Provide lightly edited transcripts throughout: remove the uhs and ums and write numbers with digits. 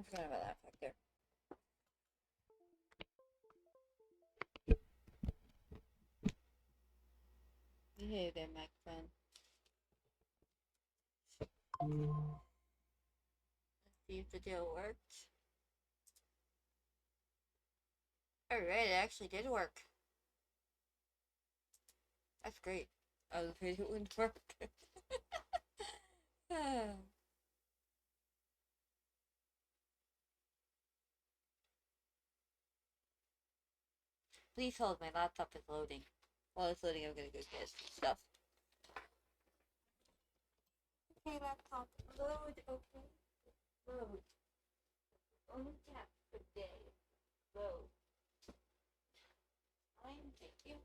I forgot about that factor. Hey there, microphone. Let's see if the deal worked. Alright, it actually did work. That's great. I was afraid it wouldn't work. Please hold, my laptop is loading. While it's loading, I'm gonna go get some stuff. Okay, laptop, load, okay? Load. Only tap for day. Load. Fine, thank you.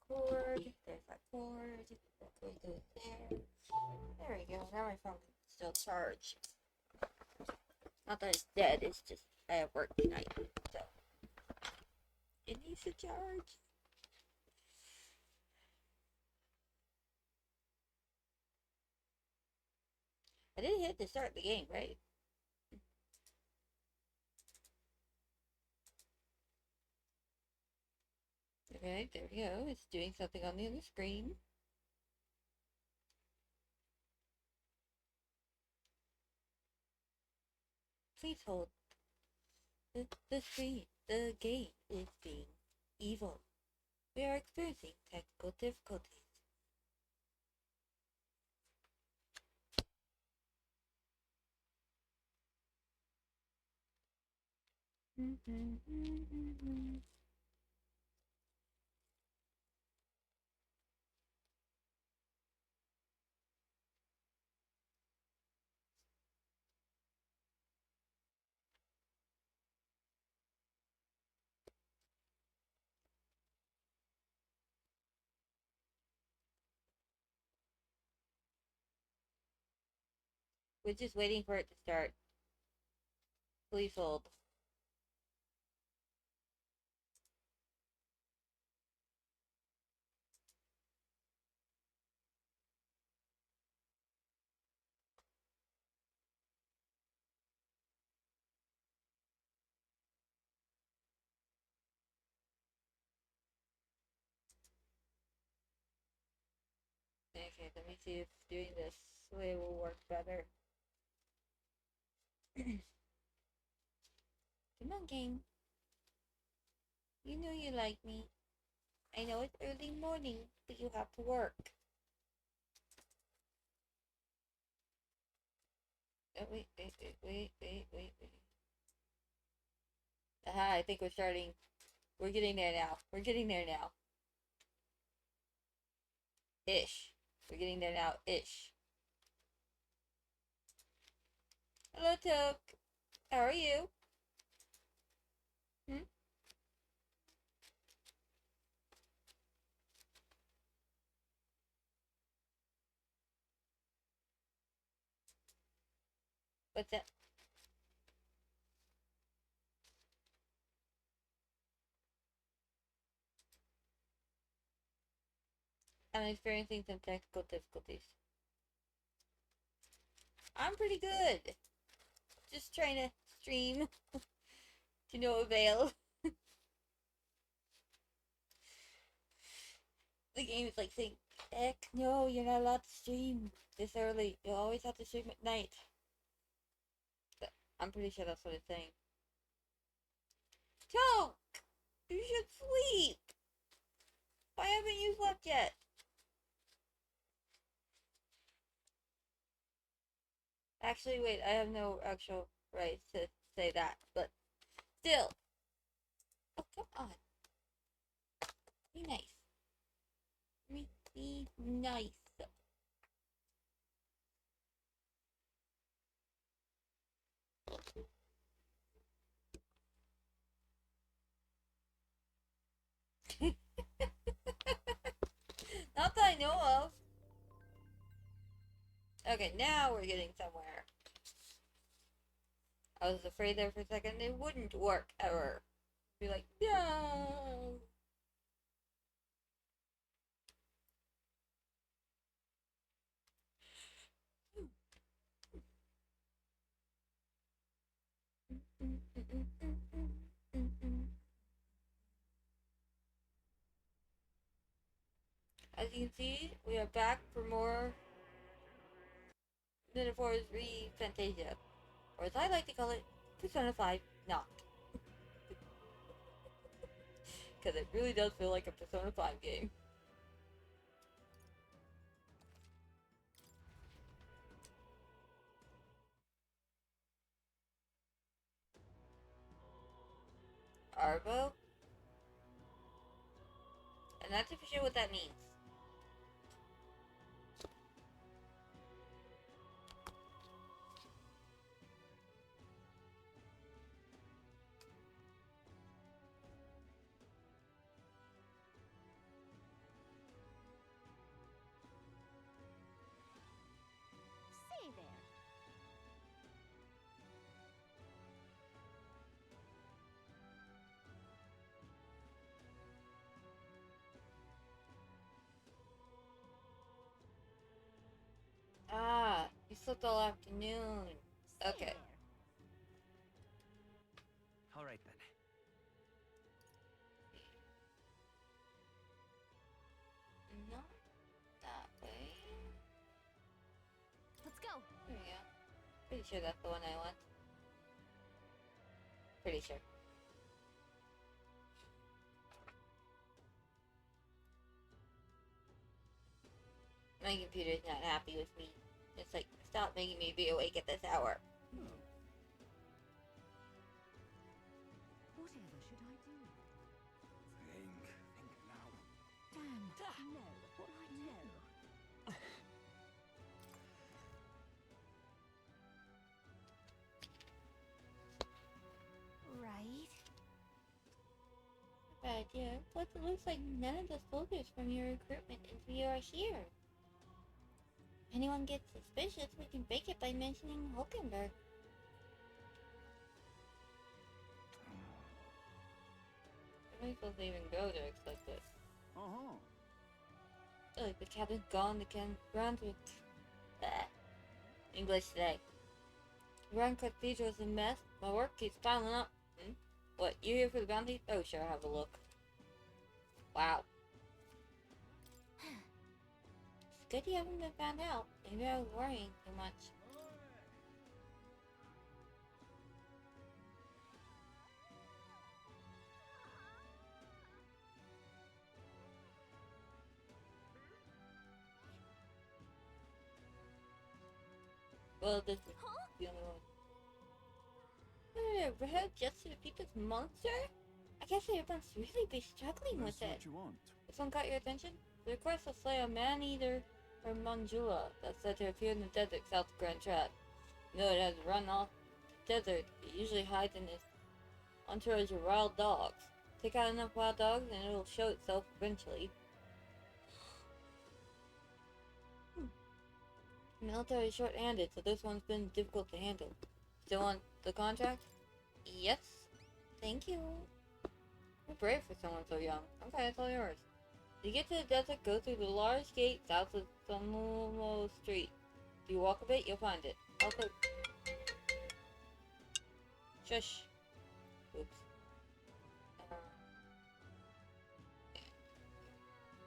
Cord, there's that cord. That cord goes there. There we go. Now my phone can still charge. Not that it's dead, it's just I have work tonight, so it needs to charge. I did hit to start the game, right? Okay, there we go. It's doing something on the other screen. Please hold. The game is being evil. We are experiencing technical difficulties. We're just waiting for it to start. Please hold. Okay, let me see if doing this way will work better. Come on, game. You know you like me. I know it's early morning, but you have to work. Oh, wait. Aha, I think we're starting. We're getting there now. We're getting there now. Ish. We're getting there now. Ish. Hello, Toke. How are you? Hmm? What's that? I'm experiencing some technical difficulties. I'm pretty good. Just trying to stream to no avail. The game is like saying, heck no, you're not allowed to stream this early. You always have to stream at night. But I'm pretty sure that's what it's saying. Toke! You should sleep! Why haven't you slept yet? Actually, wait, I have no actual right to say that, but still. Oh, come on. Be nice. Be nice. Not that I know of. Okay, now we're getting somewhere. I was afraid there for a second it wouldn't work ever. Be like, no. As you can see, we are back for more Metaphors Re Fantasia, or as I like to call it, Persona 5 Knocked. Because it really does feel like a Persona 5 game. Arvo? I'm not too sure what that means. Say there. Ah, you slept all afternoon. Say Okay. there. All right then. Not that way. Let's go. There we go. Pretty sure that's the one I want. Pretty sure. My computer's not happy with me. It's like, stop making me be awake at this hour. Whatever should I do? Think now. Damn. No. What I know. Right. Bad idea. Plus, it looks like none of the soldiers from your recruitment interview are here. If anyone gets suspicious, we can break it by mentioning Hulkenberg. Am I supposed to even go to expect it? Uh-huh. Look, the captain's gone, the can runs with English today. Run Cathedral's a mess. My work keeps piling up. What, you here for the bounty? Oh, sure, have a look. Wow. It's good you haven't been found out. Maybe I was worrying too much. Well, this is the only one. Red just to defeat this monster? I guess they must really be struggling with it. What you want. This one caught your attention? The request to slay a man-eater from Manjula that's said to appear in the desert south of Grand Trad. You know it has run off the desert. It usually hides in its entourage of wild dogs. Take out enough wild dogs and it'll show itself eventually. Military is short-handed, so this one's been difficult to handle. Still want the contract? Yes. Thank you. You're brave for someone so young. Okay, it's all yours. To get to the desert, go through the large gate south of Samulo Street. If you walk a bit, you'll find it. Also... Shush. Oops.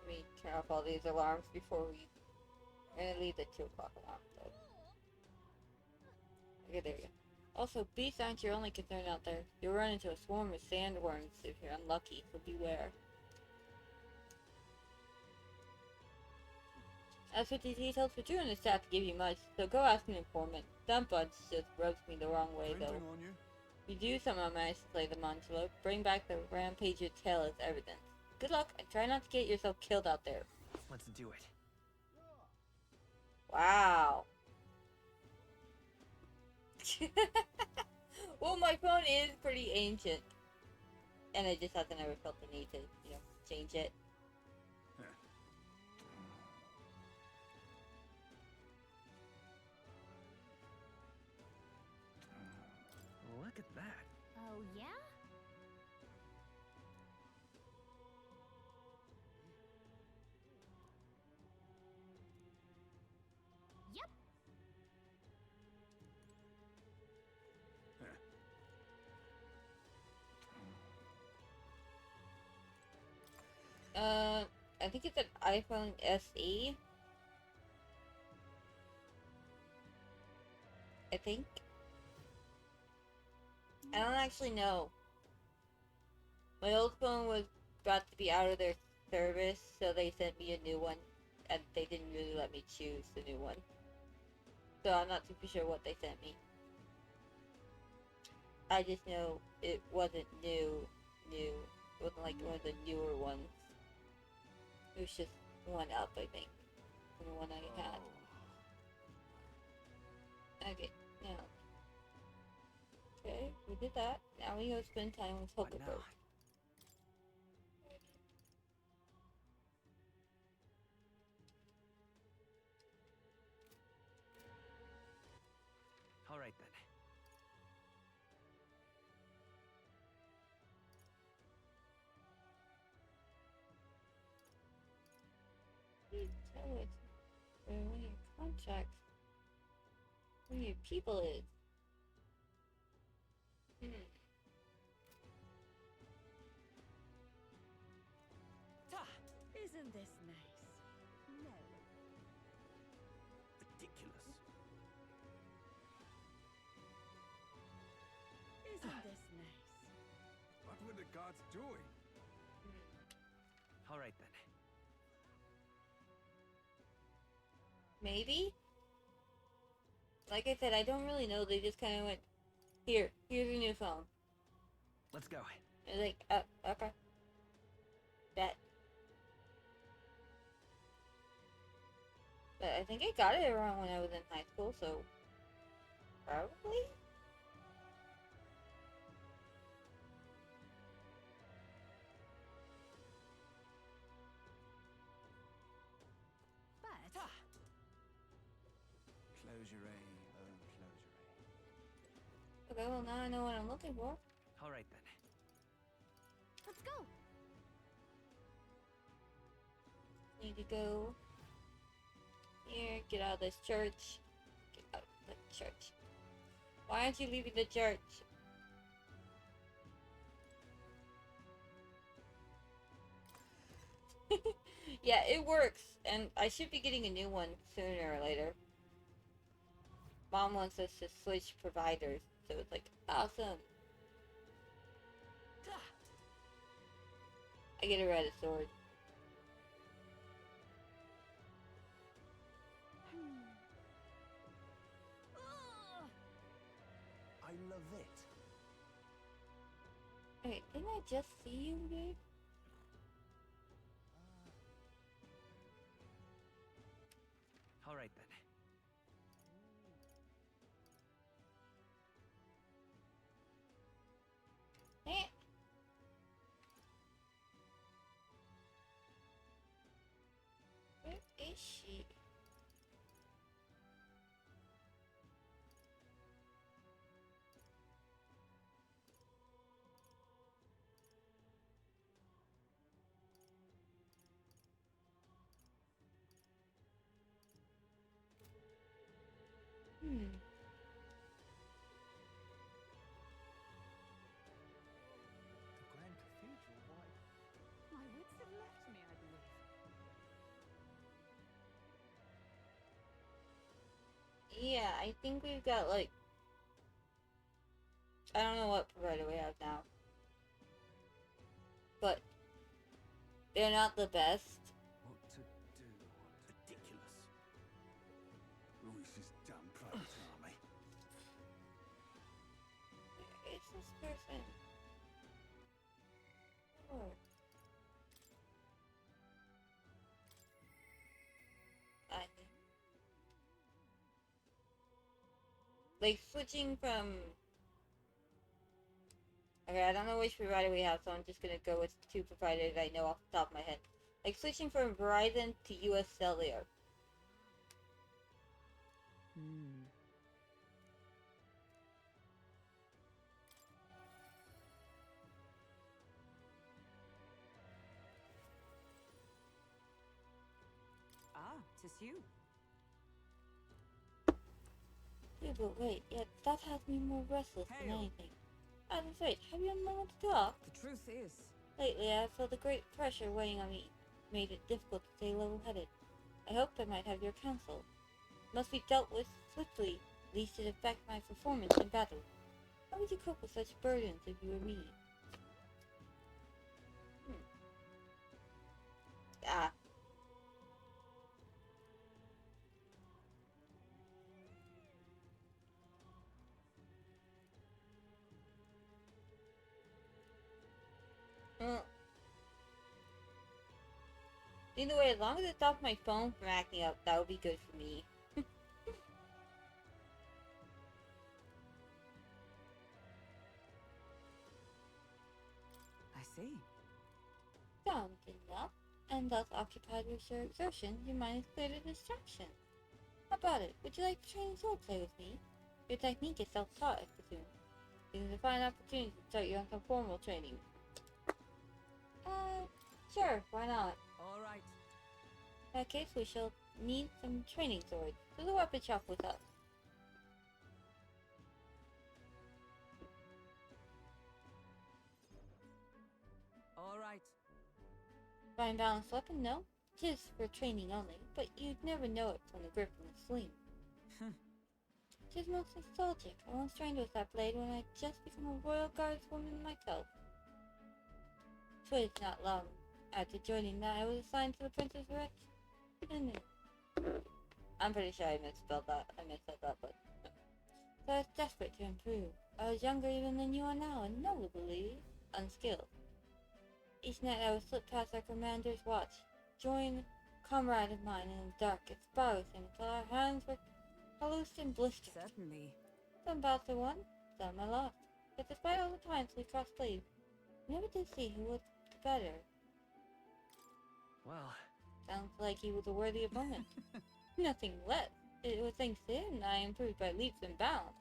Let me turn off all these alarms before we... We're gonna leave the 2 o'clock alarm, though. Okay, there you go. Also, beasts aren't your only concern out there. You'll run into a swarm of sandworms if you're unlucky, so beware. As for the details, but you're in the staff to give you much, so go ask an informant. That bunch just rubs me the wrong way, though. Printing on you. If you do somehow manage to slay the Montula, bring back the Rampager tail as evidence. Good luck, and try not to get yourself killed out there. Let's do it. Wow. Well, my phone is pretty ancient. And I just haven't ever felt the need to, change it. Look at that. Oh, yeah? Yep. I think it said I iPhone SE. I think. I don't actually know. My old phone was about to be out of their service, so they sent me a new one, and they didn't really let me choose the new one. So I'm not super sure what they sent me. I just know it wasn't new. It wasn't like one of the newer ones. It was just one up, I think, from the one I had. Okay, now. Okay, we did that. Now we go spend time with What Huckleberry. now? All right then. Please tell us where one of your contracts, where your people is. Isn't this nice? No. Ridiculous. Isn't this nice? What were the guards doing? All right then. Maybe? Like I said, I don't really know. They just kind of went, here's your new phone. Let's go. And like, okay. Bet. But I think I got it around when I was in high school, so probably? But Close your A, oh, close your A. Okay, well now I know what I'm looking for. All right then. let's go. Need to go here, get out of this church. Get out of the church. Why aren't you leaving the church? Yeah, it works, and I should be getting a new one sooner or later. Mom wants us to switch providers, so it's like, awesome. I get a red sword. Ugh. I love it. Wait, didn't I just see you, dude? All right then. Eh. Where is she? The Grand Cathedral, why? My wits have left me, I believe. Yeah, I think we've got like, I don't know what provider we have now, but they're not the best. What to do? Ridiculous. Oh, this is dumb private army. Where is this person? Oh. I like switching from. Okay, I don't know which provider we have, so I'm just gonna go with two providers I know off the top of my head. Like switching from Verizon to US Cellular. Ah, 'tis you. Yeah, but wait, yeah, that has me more restless than Hail. anything. Ah, that's right. Have you a moment to talk? The truth is, Lately, I felt a great pressure weighing on me. made it difficult to stay level-headed. I hoped I might have your counsel. It must be dealt with swiftly, lest it affect my performance in battle. How would you cope with such burdens if you were me? Ah. Either way, as long as it stops my phone from acting up, that would be good for me. I see. Sound enough, and thus occupied with your exertion, your mind is cleared of distraction. How about it? Would you like to train swordplay with me? Your technique is self-taught, I presume. This is a fine opportunity to start you on some formal training. Sure, why not? All right. In that case, we shall need some training swords. To the weapon shop with us. All right. Fine balanced weapon, no? 'Tis for training only, but you'd never know it from the grip and the sling. 'Tis most nostalgic. I once trained with that blade when I'd just become a royal guardswoman myself. 'Twas not long after joining that I was assigned to the Princess Rex. I'm pretty sure I misspelled that. I missaid that, but... So I was desperate to improve. I was younger even than you are now, and notably unskilled. Each night I would slip past our commander's watch, join a comrade of mine in the dark, and spar with him until our hands were calloused and blistered. Certainly. Some bouts I won, some I lost. But despite all the times we crossed blades, we never did see who was the better. Well, Sounds like he was a worthy opponent. Nothing less. It was thanks to him that I improved by leaps and bounds.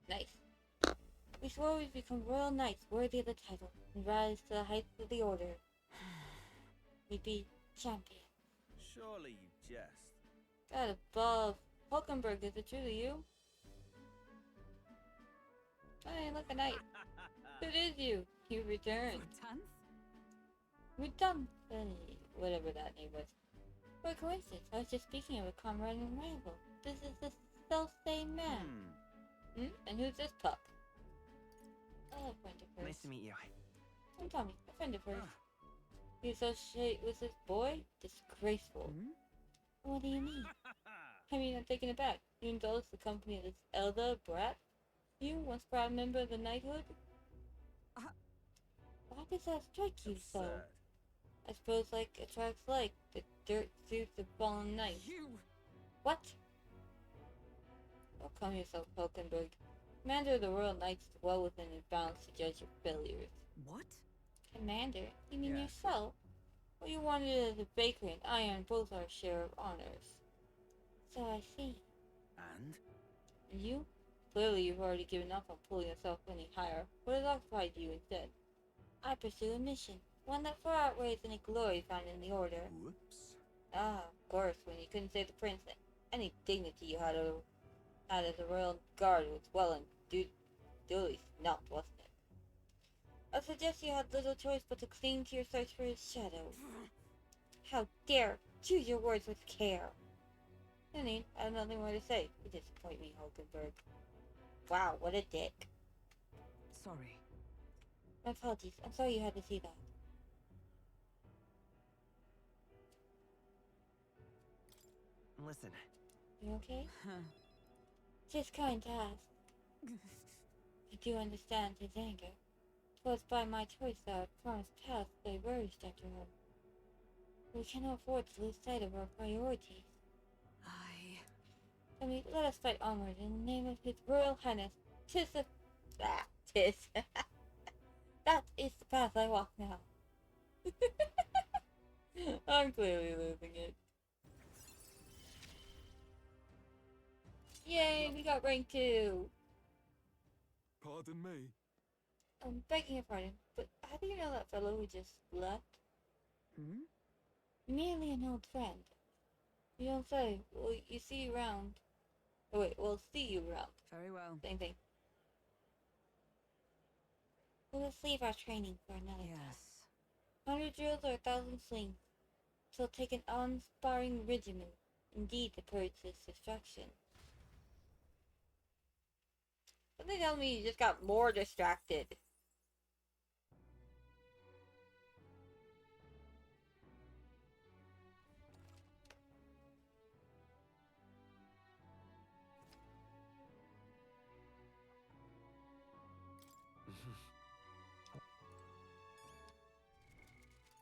Nice. We swore we'd become royal knights worthy of the title and rise to the heights of the order. We'd be champions. Surely you jest. God above. Hulkenberg, is it true to you? Hey, look, a knight. It is you. You returned. Tons? We're done. Whatever that name was. What a coincidence. I was just speaking of a comrade and rival. This is the self-same man. And who's this pup? Oh, a friend of hers. nice to meet you. I'm Tommy, a friend of hers. Ah. You associate with this boy? Disgraceful. What do you mean? I mean, I'm taken aback. You indulge the company of this elder brat? You, once proud member of the knighthood? Why does that strike you so? Absurd. I suppose like attracts like, the dirt suits of fallen knights. You! What? Don't call yourself Hulkenberg. Commander of the Royal Knights is well within his bounds to judge your failures. What? Commander? You mean Yes. yourself? Well, you wanted as a baker and I earned both our share of honors. So I see. And? And you? Clearly you've already given up on pulling yourself any higher. What has occupied you instead? I pursue a mission, one that far outweighs any glory found in the order. Whoops. Ah, of course, when you couldn't save the prince, any dignity you had as a royal guard was well and duly snubbed, wasn't it? I suggest you had little choice but to cling to your search for his shadow. How dare! Choose your words with care. I have nothing more to say. You disappoint me, Hulkenberg. Wow, what a dick. Sorry. My apologies. I'm sorry you had to see that. Listen, You okay? Huh. Just kind to ask. I do understand his anger. 'Twas by my choice that our promised path diverged after all. We cannot afford to lose sight of our priorities. I mean, let us fight onward in the name of His Royal Highness. Tis. That is the path I walk now. I'm clearly losing it. Yay, we got rank 2. Pardon me. I'm begging your pardon, but how do you know that fellow who just left? Merely an old friend. You don't say. Well, you see around. Oh, wait, we'll see you around. Very well. Same thing. We'll leave our training for another time. Yes. 100 drills or 1,000 slings. Till take an unsparing regimen. Indeed, the purge's destruction. Something tells me you just got more distracted.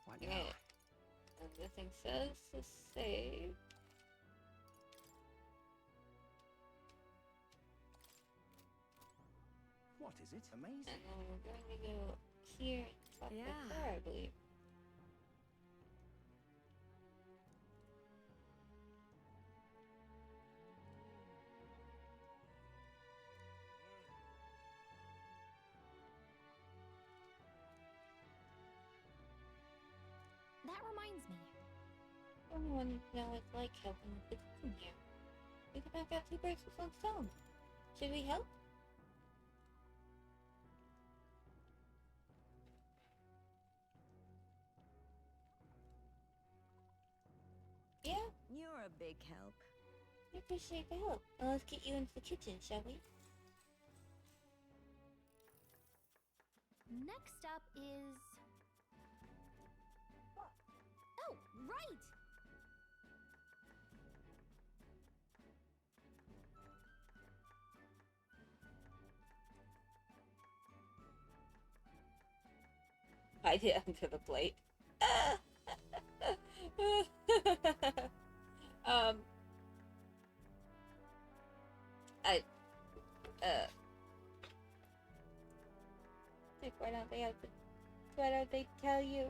What Yeah. now? And the thing says to save. What is it? Amazing. And then we're going to go here and talk Yeah. with her, I believe. That reminds me. Everyone needs to know what it's like helping with the cooking here. We can knock out 2 birds with 1 stone. Should we help? Yeah, You're a big help. I appreciate the help. Well, let's get you into the kitchen, shall we? Next up is. Oh, right! Hide it under the plate. um. Like, why don't they have to? Why don't they tell you?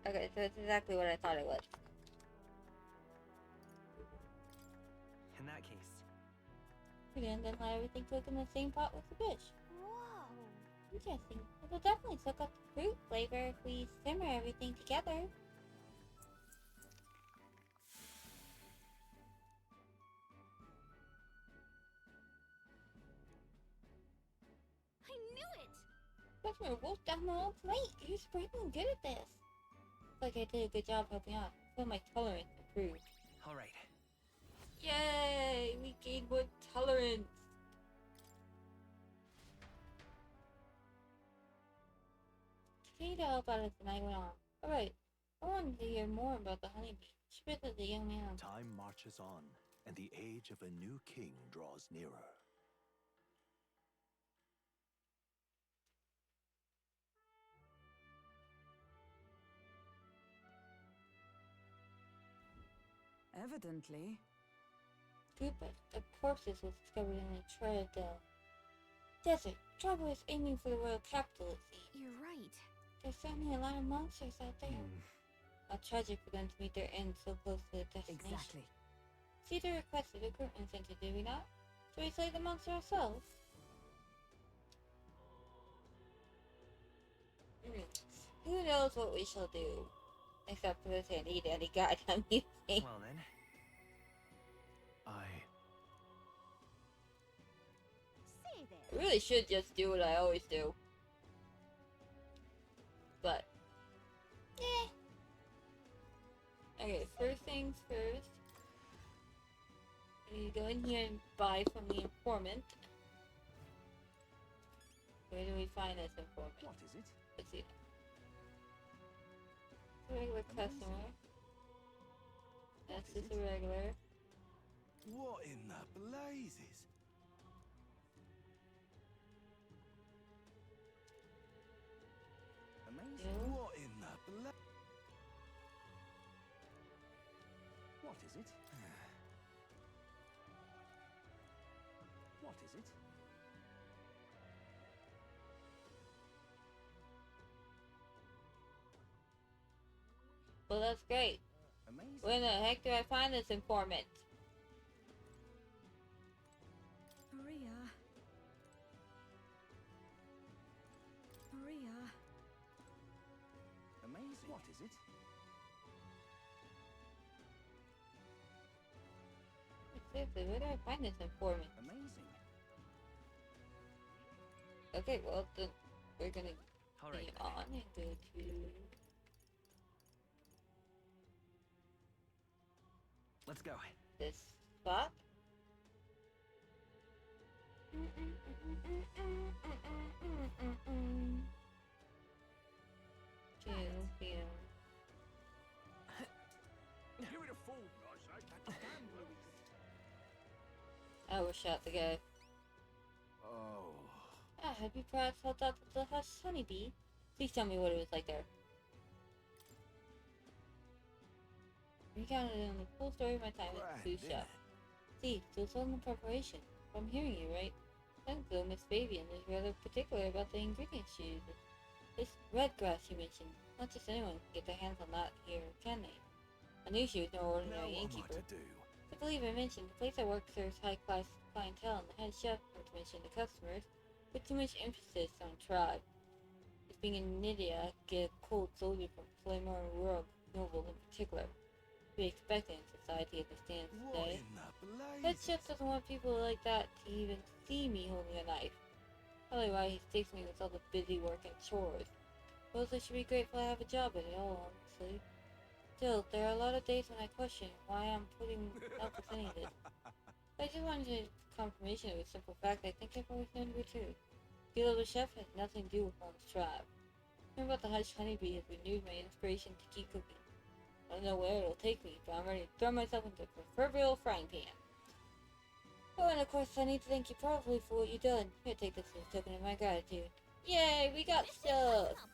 Okay, so it's exactly what I thought it was. In that case, And then let everything cook in the same pot with the fish. Whoa! Interesting. It'll definitely soak up the fruit flavor if we simmer everything together. I knew it! Customer wolfed down my own plate. You're surprisingly good at this. Looks like I did a good job helping out. I feel my tolerance improved. all right. Yay! We gained 1 tolerance. Continue to help out as the night went on. Alright, I wanted to hear more about the honeybee. She visited the young man. Time marches on, and the age of a new king draws nearer. Evidently. Group of corpses was discovered in a Tredel desert. Trouble is aiming for the royal capital, it seems. You're right. There's certainly a lot of monsters out there. How tragic for them to meet their end so close to the destination. Exactly. Caesar requested a recruitment center, did we not? Should we slay the monster ourselves? Who knows what we shall do? Except for this handy dandy goddamn music. Well then, Say I there. really should just do what I always do. But, eh. Okay, first things first. I need to go in here and buy from the informant. Where do we find this informant? What is it? Let's see. It's a regular customer. That's just a regular. What in the blazes? Amazing. Yeah. What in the What is it? What is it? Well, that's great. Amazing. Where the heck do I find this informant? Maria. Maria. Amazing. What is it? Seriously, where do I find this informant? Amazing. Okay, well, then we're gonna All be right. on and go to Let's go. this spot. Chill, chill. Give it a fold, I say. That damn Louis. I overshot the guy. Oh. Have you perhaps helped out with the hush honeybee? Please tell me what it was like there. Recounted in the full story of my time at the sous chef. See, so it's all in the preparation. If I'm hearing you right, Uncle Miss Fabian is rather particular about the ingredients she uses. This red grass you mentioned, not just anyone can get their hands on that here, can they? I knew she was no Now ordinary what am I innkeeper. to do? I believe I mentioned the place I work serves high-class clientele, and the head chef not to mention the customers, put too much emphasis on tribe. As being a Nydia, get a cold soldier from Flamor and Rural noble in particular. To be expected in society as it stands What today. in the Head blaze? chef doesn't want people like that to even see me holding a knife. Probably why he sticks me with all the busy work and chores. Suppose I should be grateful I have a job at it all, honestly. Still, there are a lot of days when I question why I'm putting up with any of this. I just wanted confirmation of a simple fact I think I've always known to be true. The little chef has nothing to do with one's tribe. Hearing about the hush honeybee has renewed my inspiration to keep cooking. I don't know where it'll take me, but I'm ready to throw myself into the proverbial frying pan. Oh, and of course, I need to thank you probably for what you've done. Here, take this as a token of my gratitude. Yay, we got Mission stuff! accomplished.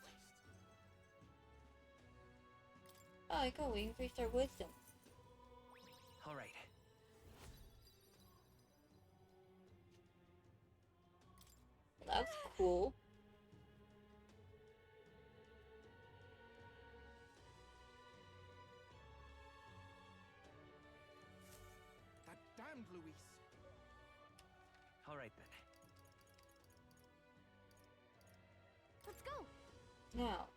Oh, cool, we increased our wisdom. All right. That's cool. That damned Louis. All right then. Let's go. Now,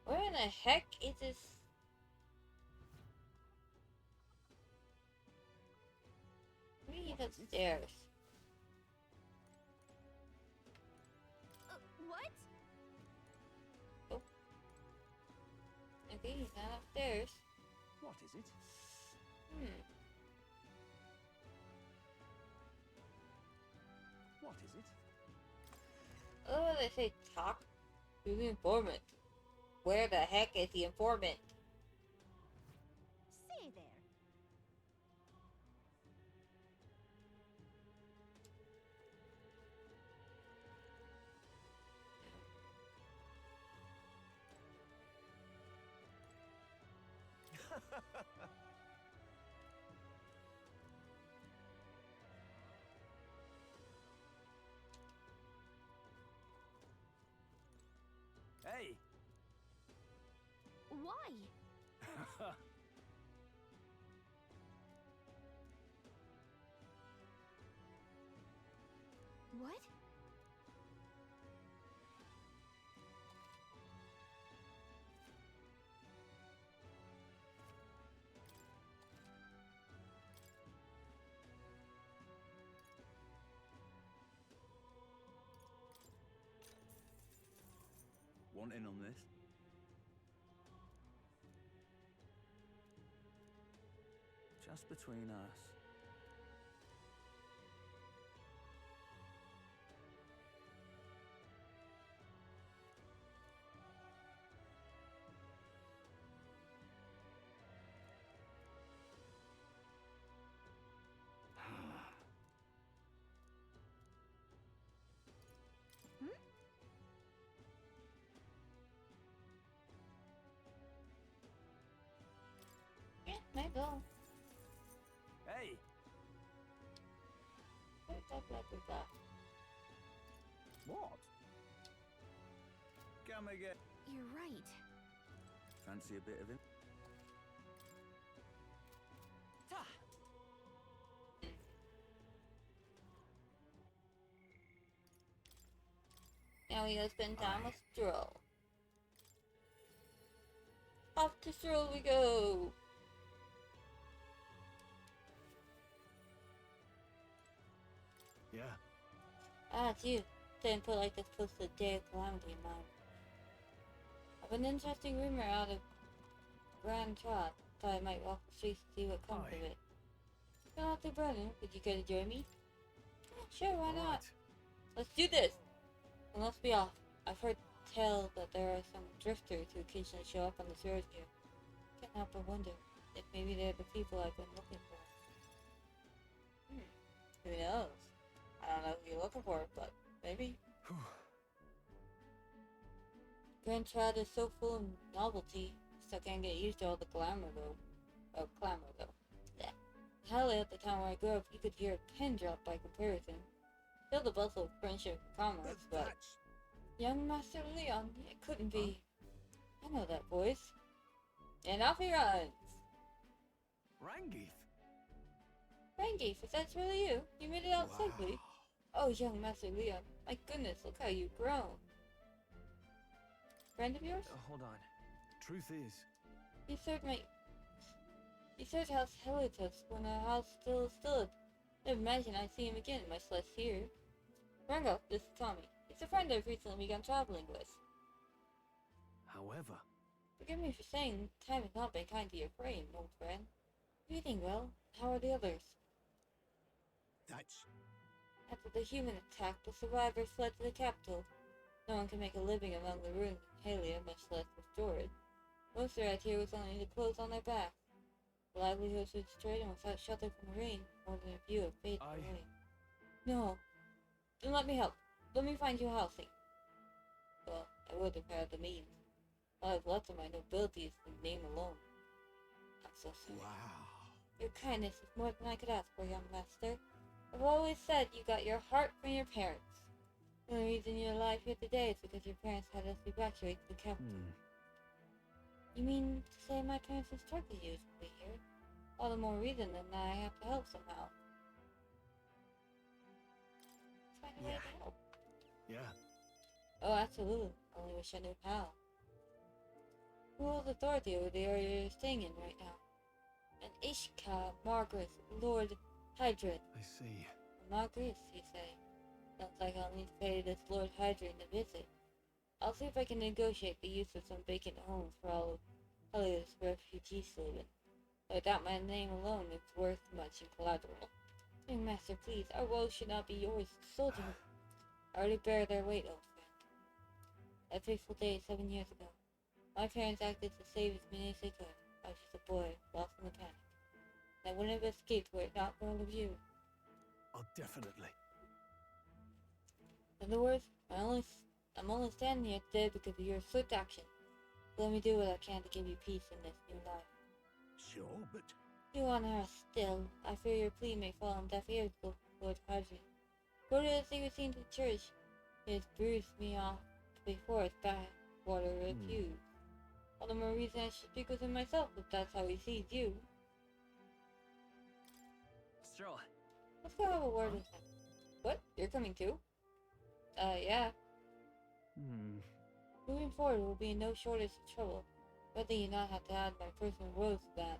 where in the heck is this? Maybe he's upstairs. What? Okay, he's not upstairs. What is it? What is it? Oh, they say talk to the informant. Where the heck is the informant? Say there. Hey! Why? What? Want in on this? Just between us. Yeah, might go. Hey! blah blah blah. What? Come again. You're right. Fancy a bit of him? Now we gotta spend time with Stroll. Off to Stroll we go! Yeah. Ah, it's you. Didn't put like this close to the day of calamity in mind. I've an interesting rumor out of Grand Trot. Thought I might walk the streets to see what comes of it. Not out to Brennan. Would you care to join me? Sure, why not? Let's do this! And let's be off. I've heard tell that there are some drifters who occasionally show up on this road here. Can't help but wonder if maybe they're the people I've been looking for. Who knows? I don't know who you're looking for, but maybe. Grand Trad is so full of novelty, still can't get used to all the glamour though. Oh, clamor though. Yeah. Hell, at the town where I grew up, you could hear a pin drop by comparison. Still the bustle of friendship and commerce, but young Master Leon, it couldn't be. I know that voice. And off he runs. Rangeeth. Rangeef, if that's really you, you made it out safely. Oh, young Master Leon, my goodness, look how you've grown. Friend of yours? Hold on. Truth is, He served House Helitus when our house still stood. Never imagine I'd see him again, much less here. Rango, this is Tommy. He's a friend I've recently begun traveling with. however, Forgive me for saying time has not been kind to your frame, old friend. Breathing well. How are the others? That's After the human attack, the survivors fled to the capital. No one can make a living among the ruins of Halia, much less restore it. Most right here was only the clothes on their backs. The livelihoods were destroyed and without shelter from the rain, more than a view of fate away. No. Then let me help. Let me find you housing. Well, I would if I had the means. All I've left of my nobility is the name alone. I'm so sorry. wow. Your kindness is more than I could ask for, young master. I've always said you got your heart from your parents. The only reason you're alive here today is because your parents had us evacuate the capital. You mean to say my parents instructed you to be here? All the more reason then that I have to help somehow. Find a way to help. Yeah. Oh, absolutely. I only wish I knew how. Who holds authority over the area you're staying in right now? An Ishka, Margaret, Lord Hydrin. I see. Margaret, you say? Sounds like I'll need to pay this Lord Hydrin a visit. I'll see if I can negotiate the use of some vacant homes for all of Helios refugees live in. Without my name alone, it's worth much in collateral. Young master, please, our woes should not be yours. Soldiers already bear their weight, old friend. That fateful day 7 years ago, my parents acted to save as many as they could. I was just a boy, lost in the panic. I wouldn't have escaped were it not for all of you. Oh, definitely. In other words, I'm only standing here today because of your swift action. Let me do what I can to give you peace in this new life. Sure, but You honor us still. I fear your plea may fall on deaf ears, Lord Hydrin. Go to the secret scene to the church. He has bruised me off before its backwater refused. All the more reason I should speak with him myself if that's how he sees you. Stroll. Let's go have a word with him. What? You're coming too? Yeah. Moving forward will be no shortage of trouble. Whether you not have to add my personal woes to that.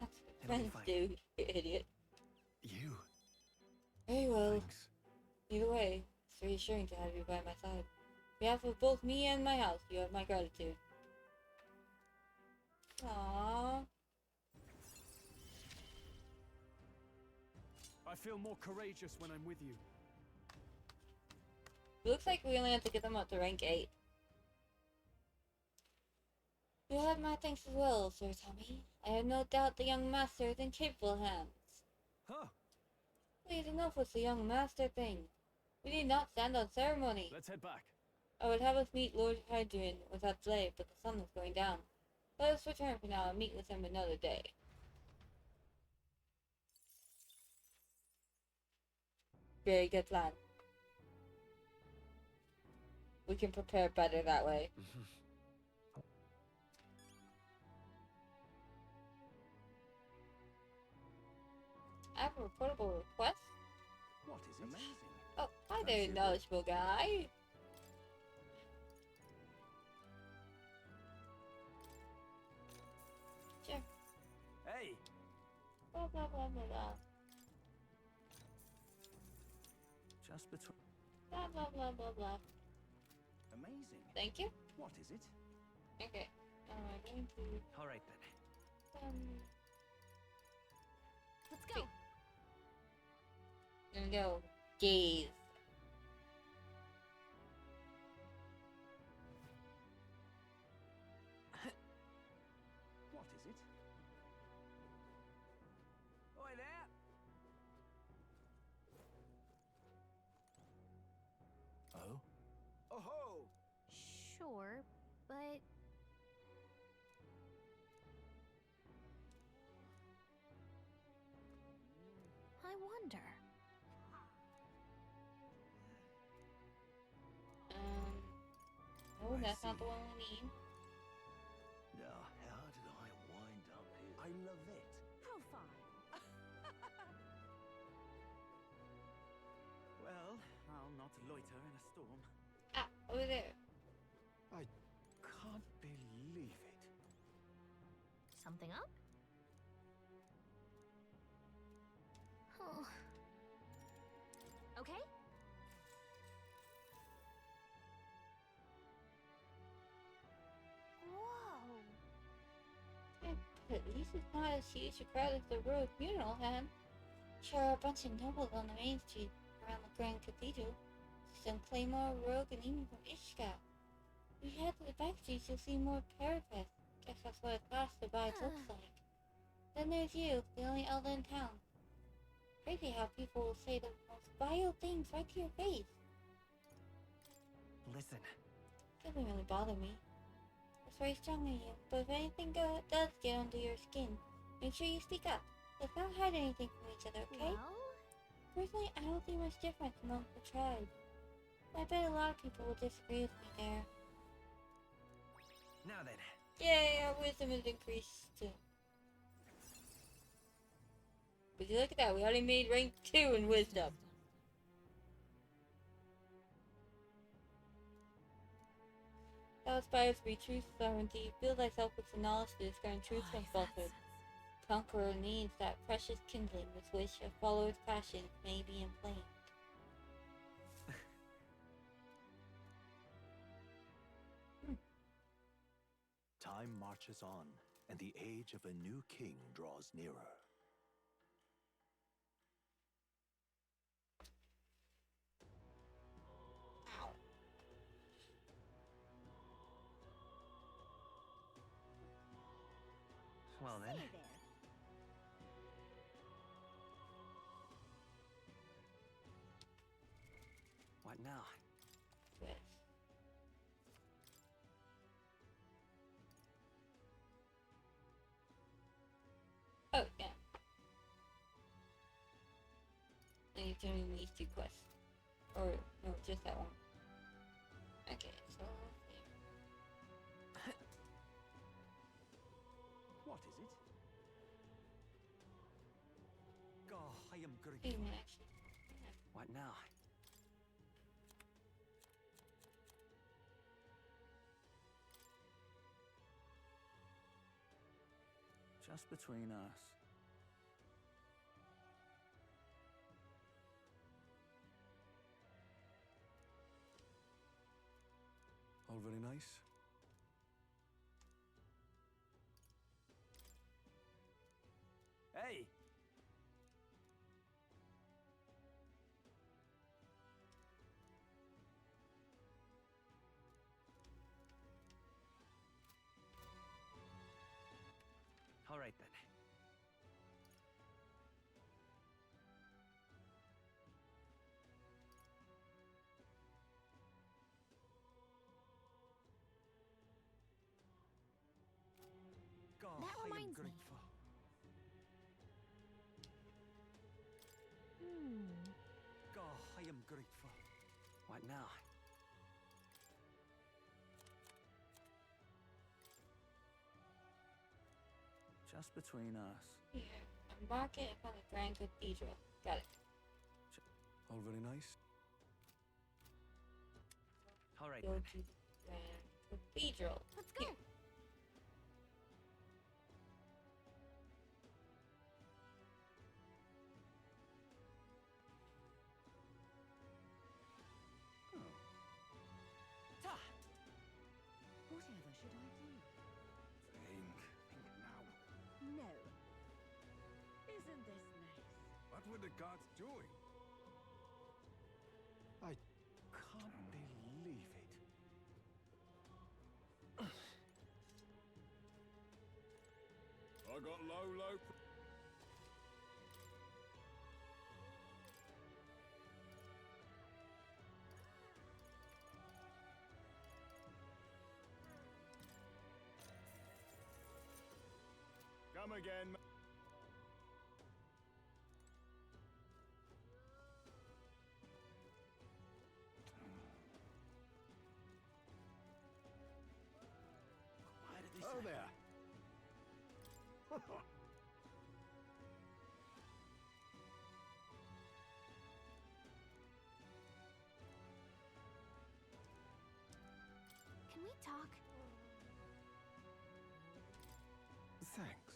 That's what It'll be friends fine. do, you idiot. you. Very well. Thanks. Either way, it's reassuring to have you by my side. On behalf of both me and my house, you have my gratitude. Aww. I feel more courageous when I'm with you. Looks like we only have to get them up to rank 8. You have my thanks as well, Sir Tommy. I have no doubt the young master is in capable hands. Huh. Please, enough with the young master thing. We need not stand on ceremony. Let's head back. I would have us meet Lord Hydrin without delay, but the sun is going down. Let us return for now and meet with him another day. Very good plan. We can prepare better that way. I have a reportable request. What is it? Amazing. Oh, hi Fancy there, a bit. knowledgeable guy. Sure. Hey! Blah blah blah blah blah. Just between. Blah blah blah blah blah. Amazing. Thank you. What is it? Okay. I'm going to Alright then. Let's go. There we go. Gaze. What is it? Oi there! Oh? Oh ho! Sure, but I wonder. Oh, I that's not see. the one we need. Now, how did I wind up here? I love it. How fine. Well, I'll not loiter in a storm. Ah, over there. I can't believe it. Something up? Oh. Okay. Whoa. At least it's not as huge a crowd as the royal funeral had. Sure are a bunch of nobles on the main street around the Grand Cathedral. Some Claymore, Rogue, and even from Ishka. If you head to the back streets, you'll see more parapets. Guess that's what a class divide looks like. Then there's you, the only elder in town. Crazy how people will say the most vile things right to your face. Listen, Doesn't really bother me. It's very strong in you, but if anything does get under your skin, make sure you speak up. Let's not hide anything from each other, okay? Well, Personally, I don't see much difference among the tribes. I bet a lot of people will disagree with me there. now then. Yay, our wisdom is increased too. But look at that, we already made rank 2 in wisdom. Thou aspires to be truth, sovereignty. Fill thyself with the knowledge to discern truth from falsehood. Conqueror needs that precious kindling with which a follower's passions may be inflamed. Time marches on, and the age of a new king draws nearer. Ow. Well then. hey there. What now? Yes. Oh, yeah. And you're doing these 2 quests. Or, no, just that one. Okay, so let's see. What is it? God, I am Wait a grateful. minute, actually. What now? Just between us. All very nice. Hey! All right then. God, That I am reminds me. grateful. Hmm. God, What now? Just between us. Here, embark it upon the Grand Cathedral. Got it. All very nice. All right Go then. to the Grand Cathedral. Let's go. Here. Whatever should I do? Think now. No. Isn't this nice? What were the gods doing? I can't believe it. I got low. Come again. Why did they Oh say? there. Can we talk? Thanks.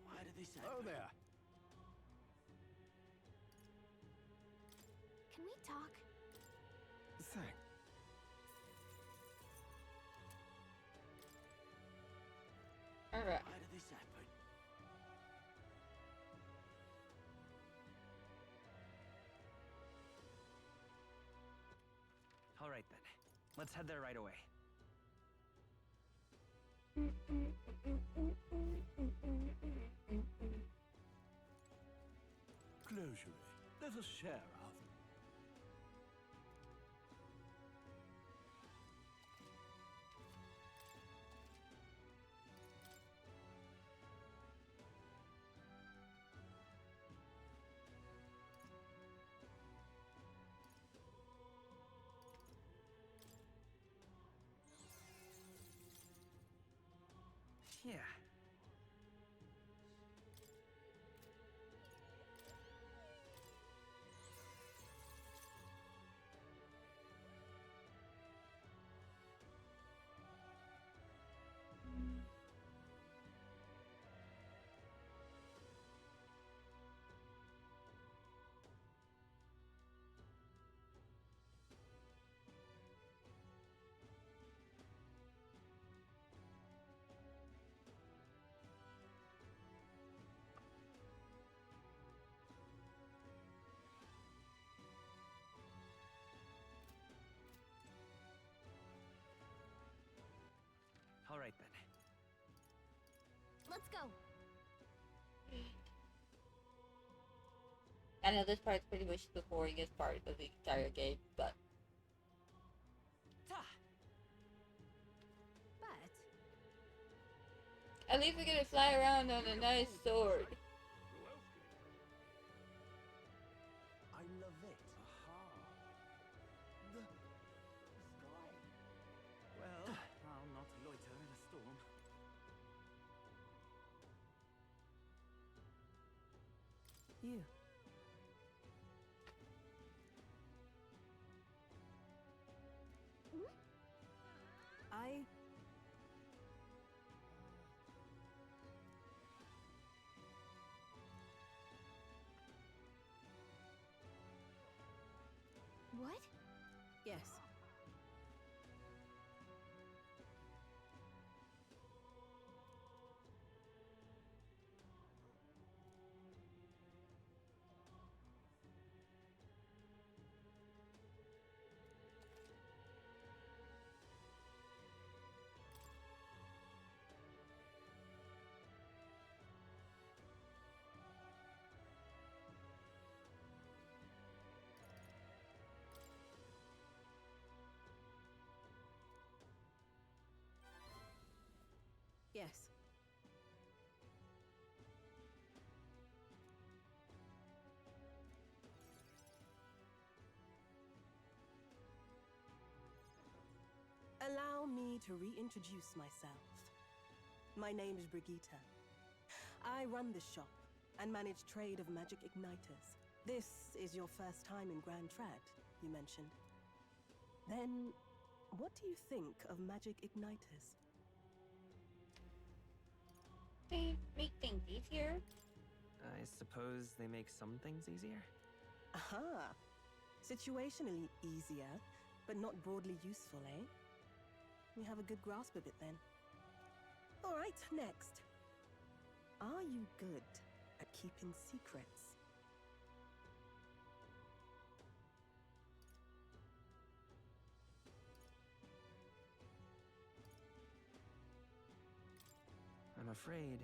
Why did they say? Oh there. Can we talk? Thanks. Alright. Why did they say? All right then. Let's head there right away. Closure. Let us share our. Yeah. All right then. Let's go. I know this part's pretty much the boringest part of the entire game, but But at least we get to fly around on a nice sword. Who else could it be? I love it. Aha. The sky. Well, I'll not loiter in a storm. You. I. what? Yes. Yes. me to reintroduce myself. My name is Brigitte. I run this shop and manage trade of magic igniters. This is your first time in Grand Trad, you mentioned. Then, what do you think of magic igniters? They make things easier. I suppose they make some things easier? Aha! Situationally easier, but not broadly useful, eh? You have a good grasp of it then. Alright, next. Are you good at keeping secrets? I'm afraid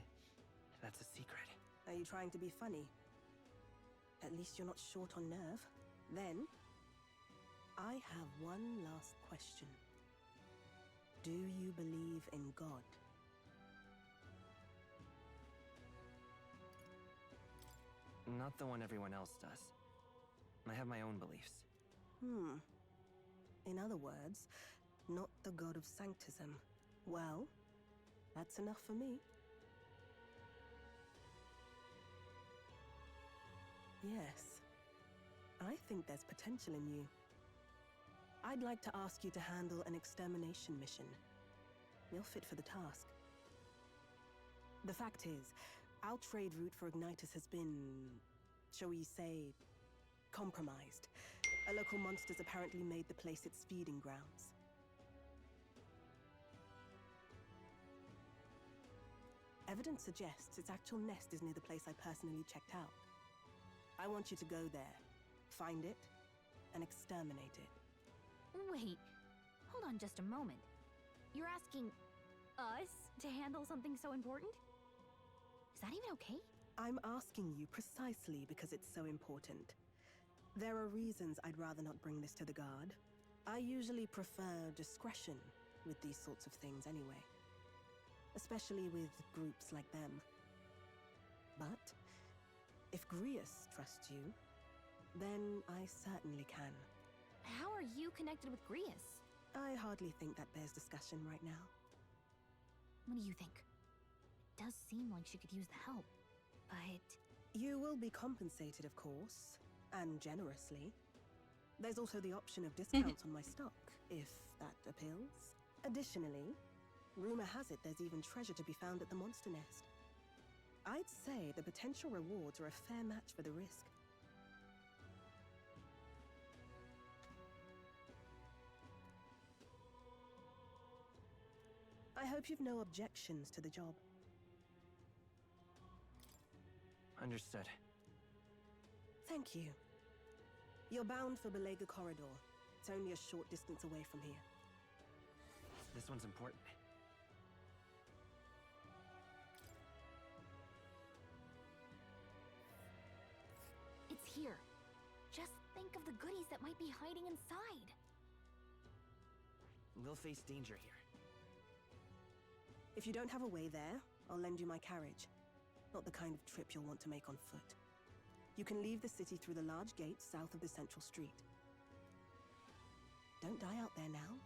that's a secret. Are you trying to be funny? At least you're not short on nerve. Then, I have one last question. Do you believe in God? Not the one everyone else does. I have my own beliefs. In other words, not the god of sanctism. Well, that's enough for me. Yes, I think there's potential in you. I'd like to ask you to handle an extermination mission. You're fit for the task. The fact is, our trade route for Ignitus has been, shall we say, compromised. A local monster's apparently made the place its feeding grounds. Evidence suggests its actual nest is near the place I personally checked out. I want you to go there, find it, and exterminate it. Wait, hold on just a moment. You're asking us to handle something so important? Is that even okay? I'm asking you precisely because it's so important. There are reasons I'd rather not bring this to the guard. I usually prefer discretion with these sorts of things anyway. Especially with groups like them. But if Grius trusts you, then I certainly can. How are you connected with Grius? I hardly think that bears discussion right now. What do you think? It does seem like she could use the help, but... You will be compensated, of course, and generously. There's also the option of discounts on my stock, if that appeals. Additionally, rumor has it there's even treasure to be found at the monster nest. I'd say the potential rewards are a fair match for the risk. I hope you've no objections to the job. Understood. Thank you. You're bound for Belega Corridor. It's only a short distance away from here. This one's important. It's here. Just think of the goodies that might be hiding inside. We'll face danger here. If you don't have a way there, I'll lend you my carriage. Not the kind of trip you'll want to make on foot. You can leave the city through the large gates south of the central street. Don't die out there now.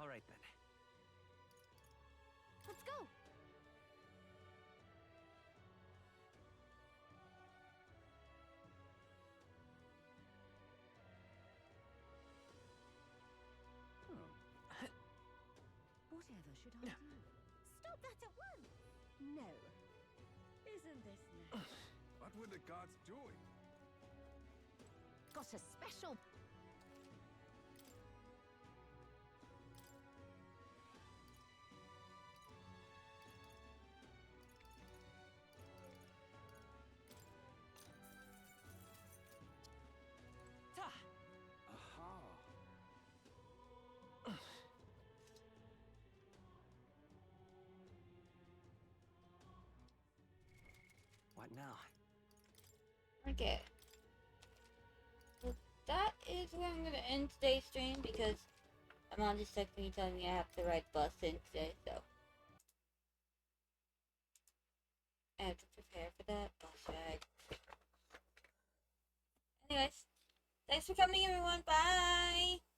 All right then. Let's go! Whatever should I do? Stop that at once! No. Isn't this nice? What were the guards doing? Got a special... Aha! What now? Okay. this is where I'm gonna end today's stream because my mom just texted me telling me I have to ride bus in today, so I have to prepare for that bus ride. Anyways, thanks for coming, everyone. Bye!